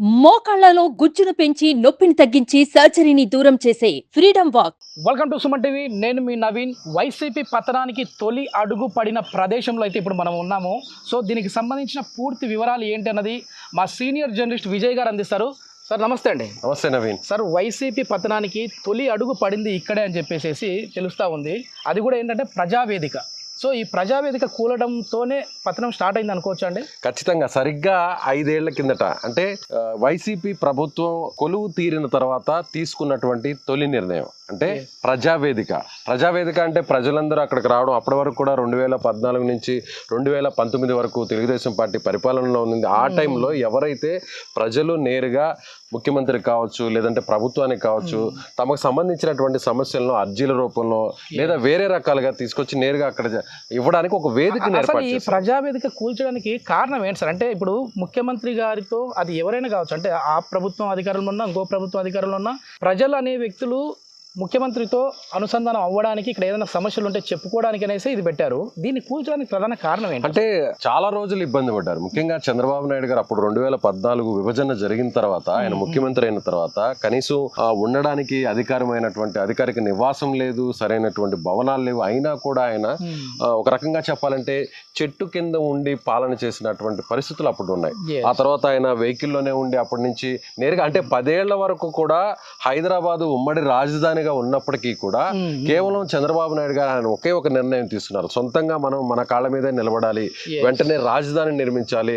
మోకాళ్లలో గుజ్జును పెంచి నొప్పిని తగ్గించి సర్జరీని దూరం చేసే freedom walk. Welcome to Suman TV. నేను మీ నవీన్. వైసీపీ పతనానికి తొలి అడుగు పడిన ప్రదేశంలో అయితే ఇప్పుడు మనం ఉన్నాము. సో దీనికి సంబంధించిన పూర్తి వివరాలు ఏంటి అన్నది మా సీనియర్ జర్నలిస్ట్ విజయ్ గారు అందిస్తారు. సార్ నమస్తే అండి. నమస్తే నవీన్. సార్, వైసీపీ పతనానికి తొలి అడుగు పడింది ఇక్కడే అని చెప్పేసి తెలుస్తూ ఉంది. అది కూడా ఏంటంటే ప్రజావేదిక. సో ఈ ప్రజావేదిక కూలడంతోనే పతనం స్టార్ట్ అయింది అనుకోవచ్చు అండి? ఖచ్చితంగా. సరిగ్గా 5 ఏళ్ల కిందట అంటే వైసీపీ ప్రభుత్వం కొలువు తీరిన తర్వాత తీసుకున్నటువంటి తొలి నిర్ణయం అంటే ప్రజావేదిక అంటే ప్రజలందరూ అక్కడికి రావడం. అప్పటి వరకు కూడా 2014 నుంచి 2019 వరకు తెలుగుదేశం పార్టీ పరిపాలనలో ఉంది. ఆ టైంలో ఎవరైతే ప్రజలు నేరుగా ముఖ్యమంత్రి కావచ్చు, లేదంటే ప్రభుత్వానికి కావచ్చు, తమకు సంబంధించినటువంటి సమస్యలను అర్జీల రూపంలో లేదా వేరే రకాలుగా తీసుకొచ్చి నేరుగా అక్కడ ఇవ్వడానికి ఒక వేదికను ఏర్పాటు చేశారు. ఈ ప్రజావేదిక కూల్చడానికి కారణం ఏంటి సార్? అంటే ఇప్పుడు ముఖ్యమంత్రి గారితో అది ఎవరైనా కావచ్చు, అంటే ఆ ప్రభుత్వం అధికారంలో ఉన్నా ఇంకో ప్రభుత్వం అధికారంలో ఉన్నా ప్రజలు అనే వ్యక్తులు ముఖ్యమంత్రితో అనుసంధానం అవ్వడానికి, ఇక్కడ ఏదైనా సమస్యలు ఉంటే చెప్పుకోవడానికి అనేసి ఇది పెట్టారు. దీన్ని కూల్చడానికి ప్రధాన కారణం ఏంటి? అంటే చాలా రోజులు ఇబ్బంది పడ్డారు. ముఖ్యంగా చంద్రబాబు నాయుడు గారు అప్పుడు 2014 విభజన జరిగిన తర్వాత, ఆయన ముఖ్యమంత్రి అయిన తర్వాత కనీసం ఉండడానికి అధికారిక నివాసం లేదు, సరైనటువంటి భవనాలు లేవు. అయినా కూడా ఆయన ఒక రకంగా చెప్పాలంటే చెట్టు కింద ఉండి పాలన చేసినటువంటి పరిస్థితులు అప్పుడు ఉన్నాయి. ఆ తర్వాత ఆయన వెహికల్లోనే ఉండి అప్పటి నుంచి నేరుగా అంటే 10 ఏళ్ల వరకు కూడా హైదరాబాద్ ఉమ్మడి రాజధానిగా ఉన్నప్పటికీ కూడా కేవలం చంద్రబాబు నాయుడు గారు ఆయన ఒకే ఒక నిర్ణయం తీసుకున్నారు. సొంతంగా మనం మన కాళ్ళ మీదే నిలబడాలి, వెంటనే రాజధాని నిర్మించాలి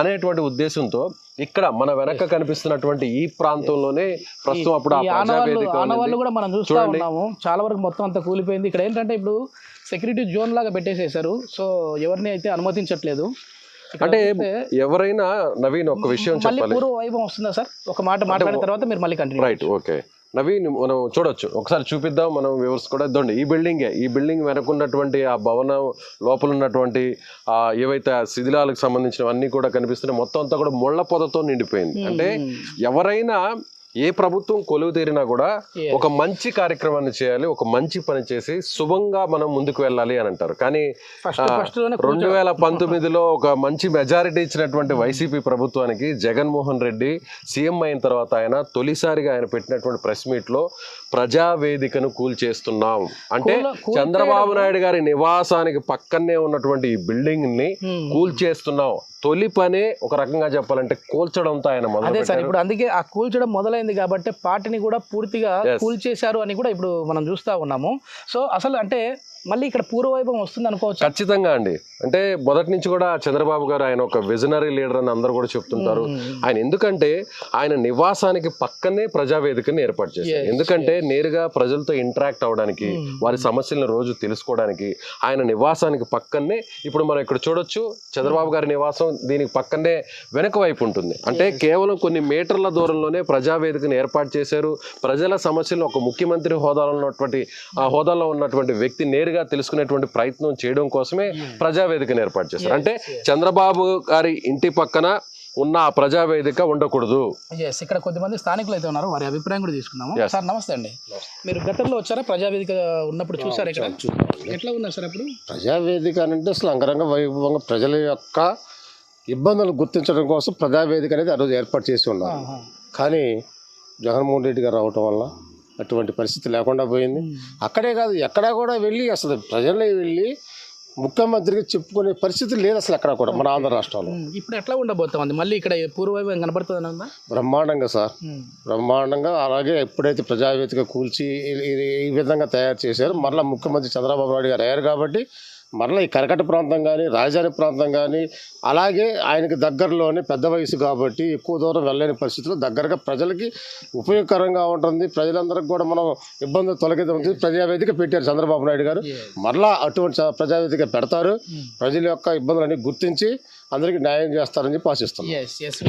అనేటువంటి ఉద్దేశంతో ఇక్కడ మన వెనక కనిపిస్తున్నటువంటి ఈ ప్రాంతంలోనే ప్రస్తుతం అప్పుడు ఆనవాళ్ళు కూడా మనం చూస్తూ ఉన్నాము. చాలా వరకు మొత్తం అంతా కూలిపోయింది. ఇక్కడ ఏంటంటే ఇప్పుడు సెక్యూరిటీ జోన్ లాగా పెట్టేసేసారు. సో ఎవరిని అయితే అనుమతించట్లేదు. అంటే ఎవరైనా నవీన్ ఒక విషయం చెప్పాలి. పూర్వ వైభవం వస్తుందా సార్? ఒక మాట మాట్లాడిన తర్వాత మీరు మళ్ళీ కంటిన్యూ. రైట్, ఓకే నవీన్, మనం చూడొచ్చు, ఒకసారి చూపిద్దాం మనం వ్యూవర్స్ కూడా. ఇద్దండి ఈ బిల్డింగ్ వెనకున్నటువంటి ఆ భవనం లోపల ఉన్నటువంటి ఏవైతే శిథిలాలకు సంబంధించినవన్నీ కూడా కనిపిస్తున్నాయి. మొత్తం అంతా కూడా ముళ్ళ పొదతో నిండిపోయింది. అంటే ఎవరైనా ఏ ప్రభుత్వం కొలువు తీరినా కూడా ఒక మంచి కార్యక్రమాన్ని చేయాలి, ఒక మంచి పని చేసి శుభంగా మనం ముందుకు వెళ్ళాలి అని అంటారు. కానీ 2019లో ఒక మంచి మెజారిటీ ఇచ్చినటువంటి వైసీపీ ప్రభుత్వానికి జగన్మోహన్ రెడ్డి సీఎం అయిన తర్వాత తొలిసారిగా ఆయన పెట్టినటువంటి ప్రెస్ మీట్ లో ప్రజావేదికను కూల్చేస్తున్నాం అంటే చంద్రబాబు నాయుడు గారి నివాసానికి పక్కనే ఉన్నటువంటి ఈ బిల్డింగ్ ని కూల్చేస్తున్నాం. తొలి పనే ఒక రకంగా చెప్పాలంటే కూల్చడంతో ఆయన మొదలు. ఇప్పుడు అందుకే ఆ కూల్చడం మొదలైంది కాబట్టి పార్టీని కూడా పూర్తిగా కూల్చేశారు అని కూడా ఇప్పుడు మనం చూస్తా ఉన్నాము. సో అసలు అంటే మళ్ళీ ఇక్కడ పూర్వవైభవం వస్తుంది అనుకోవచ్చు. ఖచ్చితంగా అండి. అంటే మొదటి నుంచి కూడా చంద్రబాబు గారు ఆయన ఒక విజనరీ లీడర్ అని అందరూ కూడా చెప్తుంటారు. ఆయన ఎందుకంటే ఆయన నివాసానికి పక్కనే ప్రజావేదికని ఏర్పాటు చేశారు. ఎందుకంటే నేరుగా ప్రజలతో ఇంటరాక్ట్ అవ్వడానికి, వారి సమస్యలను రోజు తెలుసుకోవడానికి ఆయన నివాసానికి పక్కనే. ఇప్పుడు మనం ఇక్కడ చూడొచ్చు, చంద్రబాబు గారి నివాసం దీనికి పక్కనే వెనక వైపు ఉంటుంది. అంటే కేవలం కొన్ని మీటర్ల దూరంలోనే ప్రజావేదికను ఏర్పాటు చేశారు. ప్రజల సమస్యలను ఒక ముఖ్యమంత్రి హోదాలో ఉన్నటువంటి వ్యక్తి నేరుగా తెలుసుకునేటువంటి ప్రయత్నం చేయడం కోసమే ప్రజావేదికను ఏర్పాటు చేశారు. అంటే చంద్రబాబు గారి ఇంటి పక్కన ఉన్న ఆ ప్రజావేదిక ఉండకూడదు. ఇక్కడ కొద్దిమంది స్థానికులు అయితే ఉన్నారు, వారి అభిప్రాయం కూడా తీసుకున్నాము. సార్ నమస్తే అండి. మీరు గతంలో వచ్చారా? ప్రజావేదిక ఉన్నప్పుడు చూసారు ఇక్కడ? ఎట్లా ఉన్నారు సార్ అప్పుడు? ప్రజావేదిక అంటే అసలు అంగరంగ వైభవంగా ప్రజల యొక్క ఇబ్బందులు గుర్తించడం కోసం ప్రజావేదిక అనేది ఆ రోజు ఏర్పాటు చేసి ఉన్నారు. కానీ జగన్మోహన్ రెడ్డి గారు రావటం వల్ల అటువంటి పరిస్థితి లేకుండా పోయింది. అక్కడే కాదు, ఎక్కడా కూడా వెళ్ళి అసలు ప్రజలే వెళ్ళి ముఖ్యమంత్రికి చెప్పుకునే పరిస్థితి లేదు అసలు ఎక్కడ కూడా మన ఆంధ్ర రాష్ట్రంలో. ఇప్పుడు ఎట్లా ఉండబోతుంది? మళ్ళీ ఇక్కడ పూర్వవైభవం కనబడుతుంది. బ్రహ్మాండంగా సార్, బ్రహ్మాండంగా. అలాగే ఎప్పుడైతే ప్రజావేదిక కూల్చి ఈ విధంగా తయారు చేశారో, మరలా ముఖ్యమంత్రి చంద్రబాబు నాయుడు గారు అయ్యారు కాబట్టి మరలా ఈ కరకట్ట ప్రాంతం కానీ రాజధాని ప్రాంతం కానీ, అలాగే ఆయనకి దగ్గరలోనే పెద్ద వయసు కాబట్టి ఎక్కువ దూరం వెళ్ళలేని పరిస్థితుల్లో దగ్గరగా ప్రజలకి ఉపయోగకరంగా ఉంటుంది. ప్రజలందరికీ కూడా మనం ఇబ్బందులు తొలగిద్దాం ప్రజావేదిక పెట్టారు చంద్రబాబు నాయుడు గారు. మరలా అటువంటి ప్రజావేదిక పెడతారు. ప్రజల యొక్క ఇబ్బందులన్నీ గుర్తించి అందరికీ న్యాయం చేస్తారని చెప్పి ఆశిస్తున్నాం.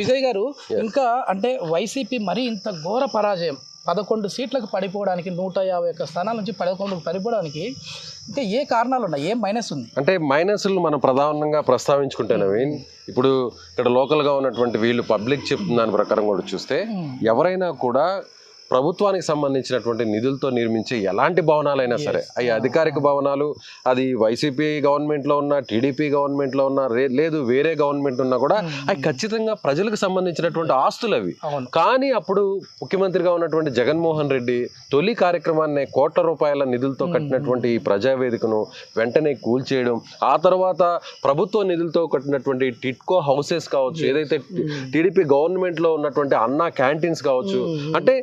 విజయ్ గారు, ఇంకా అంటే వైసీపీ మరీ ఇంత ఘోర పరాజయం, 11 సీట్లకు పడిపోవడానికి, 151 స్థానాల నుంచి 11కు పడిపోవడానికి ఇంకా ఏ కారణాలు ఉన్నాయి? ఏ మైనస్ ఉంది? అంటే మైనస్లు మనం ప్రధానంగా ప్రస్తావించుకుంటే నవీన్, ఇప్పుడు ఇక్కడ లోకల్గా ఉన్నటువంటి వీళ్ళు పబ్లిక్ చెప్తున్న దాని ప్రకారం కూడా చూస్తే ఎవరైనా కూడా ప్రభుత్వానికి సంబంధించినటువంటి నిధులతో నిర్మించే ఎలాంటి భవనాలైనా సరే అవి అధికారిక భవనాలు, అది వైసీపీ గవర్నమెంట్లో ఉన్న, టీడీపీ గవర్నమెంట్లో ఉన్న, లేదు వేరే గవర్నమెంట్ ఉన్నా కూడా అవి ఖచ్చితంగా ప్రజలకు సంబంధించినటువంటి ఆస్తులు అవి. కానీ అప్పుడు ముఖ్యమంత్రిగా ఉన్నటువంటి జగన్మోహన్ రెడ్డి తొలి కార్యక్రమాన్ని కోట్ల రూపాయల నిధులతో కట్టినటువంటి ఈ ప్రజావేదికను వెంటనే కూల్చేయడం, ఆ తర్వాత ప్రభుత్వ నిధులతో కట్టినటువంటి టిట్కో హౌసెస్ కావచ్చు, ఏదైతే టీడీపీ గవర్నమెంట్ లో ఉన్నటువంటి అన్నా క్యాంటీన్స్ కావచ్చు, అంటే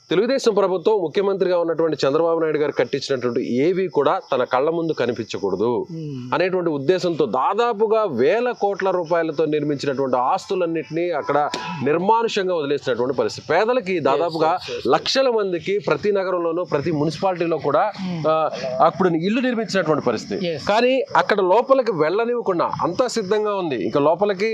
తెలుగుదేశం ప్రభుత్వం ముఖ్యమంత్రిగా ఉన్నటువంటి చంద్రబాబు నాయుడు గారు కట్టించినటువంటి ఏవి కూడా తన కళ్ళ ముందు కనిపించకూడదు అనేటువంటి ఉద్దేశంతో దాదాపుగా 1000 కోట్ల రూపాయలతో నిర్మించినటువంటి ఆస్తులన్నింటినీ అక్కడ నిర్మానుషంగా వదిలేసినటువంటి పరిస్థితి. పేదలకి దాదాపుగా లక్షల మందికి ప్రతి నగరంలోనూ ప్రతి మున్సిపాలిటీలో కూడా అప్పుడు ఇల్లు నిర్మించినటువంటి పరిస్థితి. కానీ అక్కడ లోపలికి వెళ్ళనివ్వకుండా అంతా సిద్ధంగా ఉంది, ఇంకా లోపలికి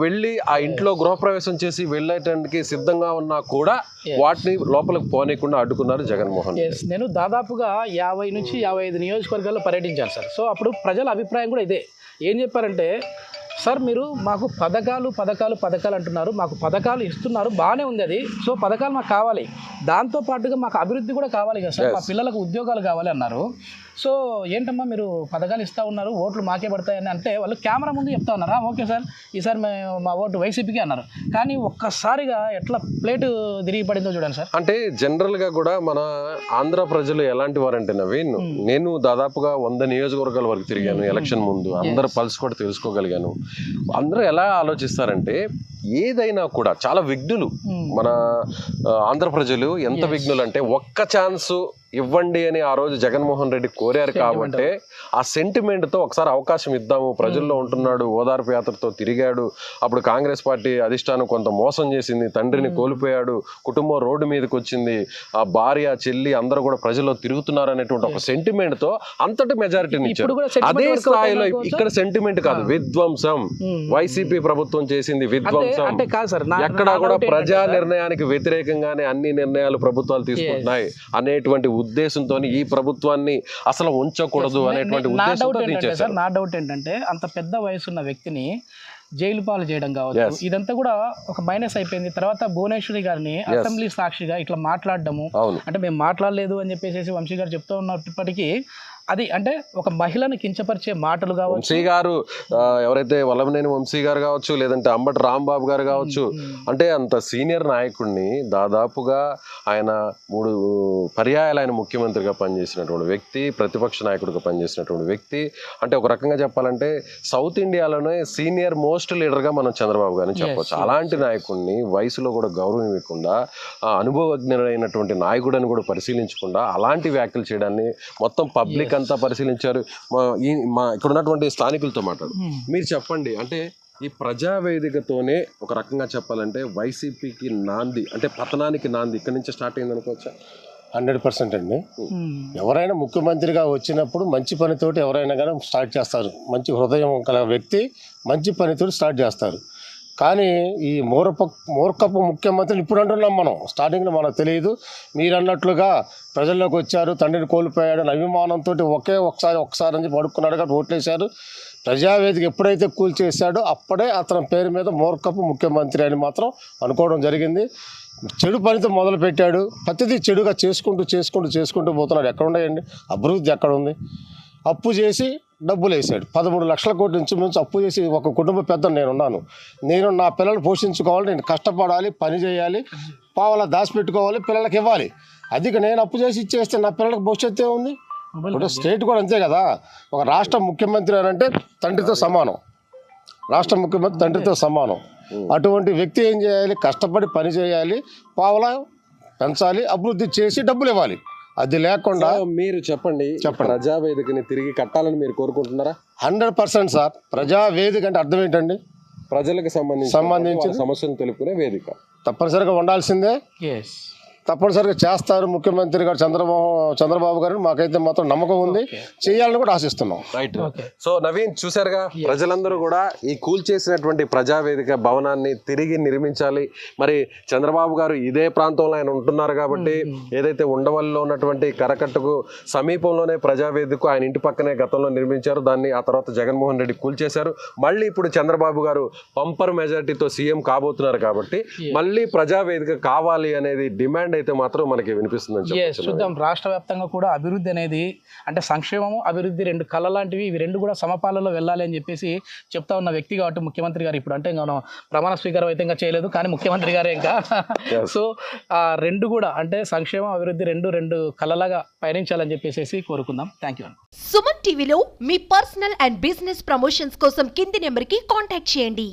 వెళ్ళి ఆ ఇంట్లో గృహప్రవేశం చేసి వెళ్ళేటానికి సిద్ధంగా ఉన్నా కూడా వాటిని లోపలికి పోనీయకుండా అడ్డుకున్నారు జగన్మోహన్. నేను దాదాపుగా 50 నుంచి 55 నియోజకవర్గాల్లో పర్యటించాను సార్. సో అప్పుడు ప్రజల అభిప్రాయం కూడా ఇదే. ఏం చెప్పారంటే, సార్ మీరు మాకు పథకాలు అంటున్నారు, మాకు పథకాలు ఇస్తున్నారు, బాగానే ఉంది అది. సో పథకాలు మాకు కావాలి, దాంతోపాటుగా మాకు అభివృద్ధి కూడా కావాలి కదా సార్, మా పిల్లలకు ఉద్యోగాలు కావాలి అన్నారు. సో ఏంటమ్మా మీరు పథకాలు ఇస్తూ ఉన్నారు, ఓట్లు మాకే పడతాయని అంటే వాళ్ళు కెమెరా ముందు చెప్తా ఉన్నారా, ఓకే సార్ ఈసారి మా ఓటు వైసీపీకి అన్నారు. కానీ ఒక్కసారిగా ఎట్లా ప్లేటు తిరిగి పడిందో చూడండి సార్. అంటే జనరల్గా కూడా మన ఆంధ్ర ప్రజలు ఎలాంటి వారంటే నవీన్, నేను దాదాపుగా 100 నియోజకవర్గాల వరకు తిరిగాను ఎలక్షన్ ముందు, అందరు పల్స్ కూడా తెలుసుకోగలిగాను. అందరూ ఎలా ఆలోచిస్తారంటే ఏదైనా కూడా చాలా విఘ్నులు మన ఆంధ్ర ప్రజలు. ఎంత విఘ్నులు అంటే ఒక్క ఛాన్సు ఇవ్వండి అని ఆ రోజు జగన్మోహన్ రెడ్డి కోరారు కాబట్టి ఆ సెంటిమెంట్తో ఒకసారి అవకాశం ఇద్దాము, ప్రజల్లో ఉంటున్నాడు, ఓదార్పు యాత్రతో తిరిగాడు. అప్పుడు కాంగ్రెస్ పార్టీ అధిష్టానం కొంత మోసం చేసింది, తండ్రిని కోల్పోయాడు, కుటుంబం రోడ్డు మీదకి వచ్చింది, ఆ భార్య చెల్లి అందరూ కూడా ప్రజల్లో తిరుగుతున్నారు అనేటువంటి ఒక సెంటిమెంట్తో అంతటి మెజారిటీని ఇచ్చారు. అదే స్థాయిలో ఇక్కడ సెంటిమెంట్ కాదు, విధ్వంసం. వైసీపీ ప్రభుత్వం చేసింది విధ్వంసం. ఎక్కడా కూడా ప్రజా నిర్ణయానికి వ్యతిరేకంగానే అన్ని నిర్ణయాలు ప్రభుత్వాలు తీసుకుంటున్నాయి అనేటువంటి ఉద్దేశంతో ఈ ప్రభుత్వాన్ని అసలు ఉంచకూడదు అనేటువంటి ఉద్దేశంతో. నా డౌట్ ఏంటంటే అంత పెద్ద వయసున్న వ్యక్తిని జైలు పాలు చేయడం కావచ్చు, ఇదంతా కూడా ఒక మైనస్ అయిపోయింది. తర్వాత భువనేశ్వరి గారిని అసెంబ్లీ సాక్షిగా ఇట్లా మాట్లాడడము, అంటే మేము మాట్లాడలేదు అని చెప్పేసి వంశీ గారు చెప్తూ ఉన్నప్పటికీ అది అంటే ఒక మహిళను కించపరిచే మాటలు కావచ్చు. వంశీ గారు ఎవరైతే వల్లభనేని వంశీ గారు కావచ్చు, లేదంటే అంబటి రాంబాబు గారు కావచ్చు, అంటే అంత సీనియర్ నాయకుడిని, దాదాపుగా ఆయన 3 పర్యాయాలు ఆయన ముఖ్యమంత్రిగా పనిచేసినటువంటి వ్యక్తి, ప్రతిపక్ష నాయకుడిగా పనిచేసినటువంటి వ్యక్తి, అంటే ఒక రకంగా చెప్పాలంటే సౌత్ ఇండియాలోనే సీనియర్ మోస్ట్ లీడర్గా మనం చంద్రబాబు గారిని చెప్పవచ్చు. అలాంటి నాయకుడిని వయసులో కూడా గౌరవం ఇవ్వకుండా, అనుభవజ్ఞుడైనటువంటి నాయకుడిని కూడా పరిశీలించకుండా అలాంటి వ్యాఖ్యలు చేయడాన్ని మొత్తం పబ్లిక్ అంతా పరిశీలించారు. ఇక్కడ ఉన్నటువంటి స్థానికులతో మాట్లాడు, మీరు చెప్పండి, అంటే ఈ ప్రజావేదికతోనే ఒక రకంగా చెప్పాలంటే వైసీపీకి నాంది, అంటే పతనానికి నాంది ఇక్కడి నుంచి స్టార్ట్ అయింది అనుకోవచ్చా? 100% అండి. ఎవరైనా ముఖ్యమంత్రిగా వచ్చినప్పుడు మంచి పనితోటి ఎవరైనా కానీ స్టార్ట్ చేస్తారు. మంచి హృదయం గల వ్యక్తి మంచి పనితోటి స్టార్ట్ చేస్తారు. కానీ ఈ మూర్ఖపు ముఖ్యమంత్రిని ఇప్పుడు అంటున్నాం మనం, స్టార్టింగ్లో మనకు తెలియదు. మీరు అన్నట్లుగా ప్రజల్లోకి వచ్చారు, తండ్రిని కోల్పోయాడు అని అభిమానంతో ఒకసారి అని పడుకున్నాడు కాబట్టి ఓట్లేశారు. ప్రజావేదిక ఎప్పుడైతే కూల్చేశాడో అప్పుడే అతని పేరు మీద మూర్ఖపు ముఖ్యమంత్రి అని మాత్రం అనుకోవడం జరిగింది. చెడు పనితో మొదలు పెట్టాడు, ప్రతిదీ చెడుగా చేసుకుంటూ పోతున్నాడు. ఎక్కడ ఉన్నాయండి అభివృద్ధి, ఎక్కడ ఉంది? అప్పు చేసి డబ్బులు వేసాడు, 13 లక్షల కోట్ల నుంచి అప్పు చేసి ఒక కుటుంబ పెద్దను నేను నా పిల్లలు పోషించుకోవాలి, నేను కష్టపడాలి, పని చేయాలి, పావలా దాచిపెట్టుకోవాలి, పిల్లలకి ఇవ్వాలి. అది నేను అప్పు చేసి ఇచ్చేస్తే నా పిల్లలకు భవిష్యత్తు ఉంది. ఇప్పుడు స్టేట్ కూడా అంతే కదా. ఒక రాష్ట్ర ముఖ్యమంత్రి అని అంటే తండ్రితో సమానం, రాష్ట్ర ముఖ్యమంత్రి తండ్రితో సమానం. అటువంటి వ్యక్తి ఏం చేయాలి? కష్టపడి పని చేయాలి, పావలా పెంచాలి, అభివృద్ధి చేసి డబ్బులు ఇవ్వాలి. అది లేకుండా మీరు చెప్పండి, ప్రజావేదికని తిరిగి కట్టాలని మీరు కోరుకుంటున్నారా? 100% సార్. ప్రజావేదిక అంటే అర్థం ఏంటండి? ప్రజలకు సంబంధించిన సమస్యలు తెలుపుకునే వేదిక తప్పనిసరిగా ఉండాల్సిందే. తప్పనిసరిగా చేస్తారు ముఖ్యమంత్రి గారు చంద్రబాబు గారు. మాకైతే మాత్రం నమ్మకం ఉంది, చేయాలని కూడా ఆశిస్తున్నాం. రైట్. సో నవీన్ చూశారుగా, ప్రజలందరూ కూడా ఈ కూల్చేసినటువంటి ప్రజావేదిక భవనాన్ని తిరిగి నిర్మించాలి. మరి చంద్రబాబు గారు ఇదే ప్రాంతంలో ఆయన ఉంటున్నారు కాబట్టి, ఏదైతే ఉండవల్లిలో ఉన్నటువంటి కరకట్టకు సమీపంలోనే ప్రజావేదిక ఆయన ఇంటి పక్కనే గతంలో నిర్మించారు, దాన్ని ఆ తర్వాత జగన్మోహన్ రెడ్డి కూల్చేశారు. మళ్ళీ ఇప్పుడు చంద్రబాబు గారు పంపర్ మెజారిటీతో సీఎం కాబోతున్నారు కాబట్టి మళ్ళీ ప్రజావేదిక కావాలి అనేది డిమాండ్ సౌండ్ అయితే మాత్రం మనకి వినిపిస్తుందని ఎస్ చూద్దాం. రాష్ట్ర వ్యాప్తంగా కూడా అభివృద్ధి అనేది అంటే సంక్షేమము అభివృద్ధి రెండు కళ్ళ లాంటివి, ఇవి రెండు కూడా సమపాలలో వెళ్ళాలి అని చెప్పేసి చెప్తా ఉన్న వ్యక్తి కాబట్టి ముఖ్యమంత్రి గారు ఇప్పుడు అంటే మనం ప్రమాణ స్వీకారం అయితే ఇంకా చేయలేదు కానీ ముఖ్యమంత్రి గారే ఇంకా సో ఆ రెండు కూడా అంటే సంక్షేమం అభివృద్ధి రెండు కళ్ళలాగా పయనించాలని చెప్పేసి కోరుకుందాం. Thank you. సుమన్ టీవీలో మీ పర్సనల్ అండ్ బిజినెస్ ప్రమోషన్స్ కోసం కింది నెంబర్కి కాంటాక్ట్ చేయండి.